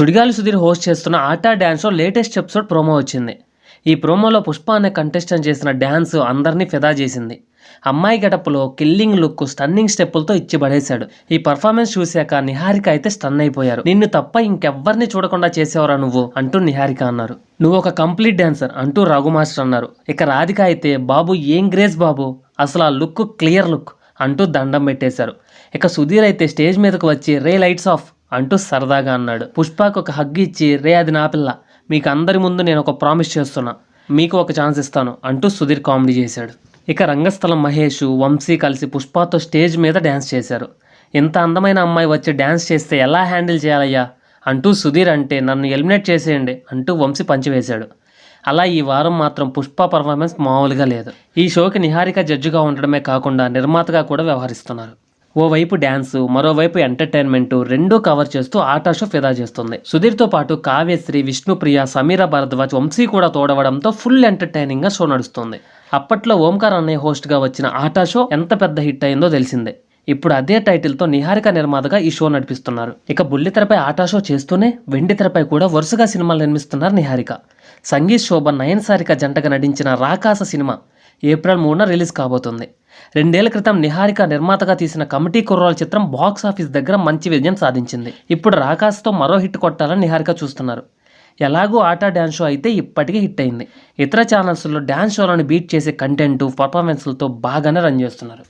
సుడిగాలి Sudheer host చేస్తున్న Aata dance show latest episode promo వచ్చింది. ఈ ప్రోమోలో పుష్ప అనే కంటెస్టెంట్ చేసిన డ్యాన్స్ అందరినీ ఫిదా చేసింది. అమ్మాయి గెటప్లో కిల్లింగ్ లుక్, స్టన్నింగ్ స్టెప్పులతో ఇచ్చి పడేశాడు. ఈ పర్ఫార్మెన్స్ చూశాక నిహారిక అయితే స్టన్ అయిపోయారు. నిన్ను తప్ప ఇంకెవ్వరిని చూడకుండా చేసేవరా నువ్వు అంటూ నిహారిక అన్నారు. నువ్వు ఒక కంప్లీట్ డాన్సర్ అంటూ రఘు మాస్టర్ అన్నారు. ఇక రాధిక అయితే బాబు ఏం గ్రేస్ బాబు, అసలు ఆ లుక్ క్లియర్ లుక్ అంటూ దండం పెట్టేశారు. ఇక సుధీర్ అయితే స్టేజ్ మీదకు వచ్చి రే లైట్స్ ఆఫ్ అంటూ సరదాగా అన్నాడు. పుష్పకు ఒక హగ్ ఇచ్చి రే అది నా పిల్ల, మీకు అందరి ముందు నేను ఒక ప్రామిస్ చేస్తున్నా, మీకు ఒక ఛాన్స్ ఇస్తాను అంటూ సుధీర్ కామెడీ చేశాడు. ఇక రంగస్థలం మహేష్, వంశీ కలిసి పుష్పతో స్టేజ్ మీద డ్యాన్స్ చేశారు. ఇంత అందమైన అమ్మాయి వచ్చి డ్యాన్స్ చేస్తే ఎలా హ్యాండిల్ చేయాలయ్యా అంటూ సుధీర్ అంటే నన్ను ఎలిమినేట్ చేసేయండి అంటూ వంశీ పంచివేశాడు. అలా ఈ వారం మాత్రం పుష్ప పర్ఫార్మెన్స్ మామూలుగా లేదు. ఈ షోకి నిహారిక జడ్జిగా ఉండడమే కాకుండా నిర్మాతగా కూడా వ్యవహరిస్తున్నారు. ఓవైపు డ్యాన్సు, మరోవైపు ఎంటర్టైన్మెంట్ రెండూ కవర్ చేస్తూ ఆటా షో ఫిదా చేస్తుంది. సుధీర్తో పాటు కావ్యశ్రీ, విష్ణుప్రియ, సమీరా భరద్వాజ్, వంశీ కూడా తోడవడంతో ఫుల్ ఎంటర్టైనింగ్గా షో నడుస్తుంది. అప్పట్లో ఓంకార్ అనే హోస్ట్గా వచ్చిన ఆటా షో ఎంత పెద్ద హిట్ అయిందో తెలిసిందే. ఇప్పుడు అదే టైటిల్తో నిహారిక నిర్మాతగా ఈ షో నడిపిస్తున్నారు. ఇక బుల్లితెరపై ఆటా షో చేస్తూనే వెండి తెరపై కూడా వరుసగా సినిమాలు నిర్మిస్తున్నారు నిహారిక. సంగీత్ శోభ, నయన్ సారిక జంటగా నటించిన రాకాస సినిమా ఏప్రిల్ 3న రిలీజ్ కాబోతుంది. 2 ఏళ్ల క్రితం నిహారిక నిర్మాతగా తీసిన కమిటీ కుర్రాల చిత్రం బాక్స్ ఆఫీస్ దగ్గర మంచి విజయం సాధించింది. ఇప్పుడు రాకాస్తో మరో హిట్ కొట్టాలని నిహారిక చూస్తున్నారు. ఎలాగూ ఆటా డ్యాన్స్ షో అయితే ఇప్పటికీ హిట్ అయింది. ఇతర ఛానల్స్లో డ్యాన్స్ షోలను బీట్ చేసే కంటెంట్, పర్ఫార్మెన్స్లతో బాగానే రన్ చేస్తున్నారు.